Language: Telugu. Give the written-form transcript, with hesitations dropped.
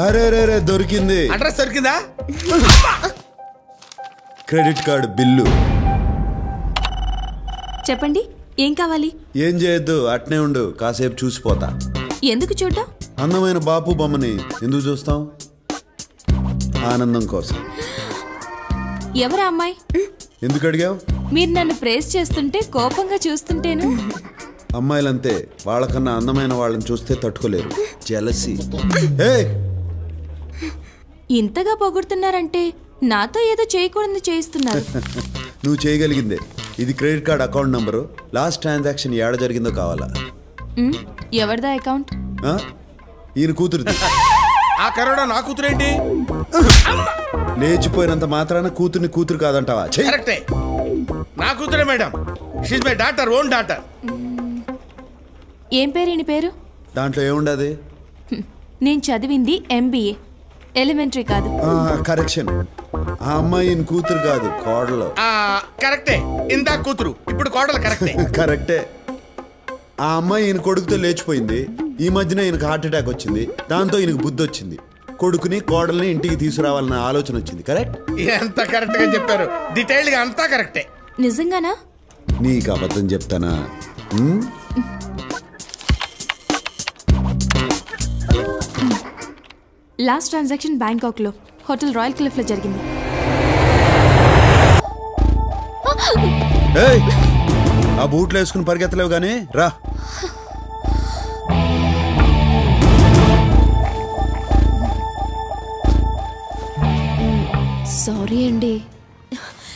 అరే రే రే దొరికింది. అడ్రస్ దొరికిందా? Credit card bill. చెప్పండి, ఏం కావాలి? ఏం చేయొద్దు, అట్నే ఉండు, కాసేపు చూసిపోతా. ఎందుకు చూడ్డా? అందమైన బాపు బొమ్మని ఎందుకు చూస్తాం? ఆనందం కోసం. ఎవరా అమ్మాయి? ఎందుకు అడిగావు? మీరు నన్ను ప్రేస్ చేస్తుంటే కోపంగా చూస్తుంటేను. అమ్మాయిలంతే, వాళ్ళకన్నా అందమైన వాళ్ళని చూస్తే తట్టుకోలేరు. జెలసీ. ఇంతగా పొగుడుతున్నారంటే నాతో ఏదో చేయకూడదు చేయిస్తున్నారు. నువ్వు చేయగలిగిందే. ఇది credit card account number. Last transaction ఏడ జరిగిందో కావాలా? ఎవరిదా అకౌంట్? ఈయన కూతురుది. ఆ కరోడా నా కూతురేంటి? లేచిపోయినంత మాత్రాన కూతుర్ని కూతురు కాదంటావా? కరెక్టే, నా కూతురే madam. She's my daughter, own daughter. ఏం పేరు? ఈయన పేరు? దాంట్లో ఏముండదు? నేను చదివింది MBA, ఎలిమెంటరీ కాదు. కరెక్షన్. ఆ అమ్మాయి ఈయన కూతురు కాదు, కోడలు. కరెక్టే, ఇందా కూతురు, ఇప్పుడు కోడలు. కరెక్టే కరెక్టే. ఆ అమ్మాయి ఈయన కొడుకుతో లేచిపోయింది. ఈ మధ్యన ఈయనకు హార్ట్ అటాక్ వచ్చింది. దాంతో ఈయనకు బుద్ధి వచ్చింది. కొడుకుని కోడల్ని ఇంటికి తీసుకురావాలన్న ఆలోచన వచ్చింది. కరెక్ట్? ఎంత కరెక్ట్ గా చెప్పారు. డీటెయిల్డ్ గా అంతా కరెక్టే. నిజంగానా? నీకు అబద్ధం చెప్తానా? లాస్ట్ ట్రాన్సాక్షన్ బ్యాంకాక్ లో హోటల్ రాయల్ క్లిఫ్ లో జరిగింది. ఆ బూట్లు వేసుకుని పరిగెత్తలేవు గానీ రా. సారీ అండి.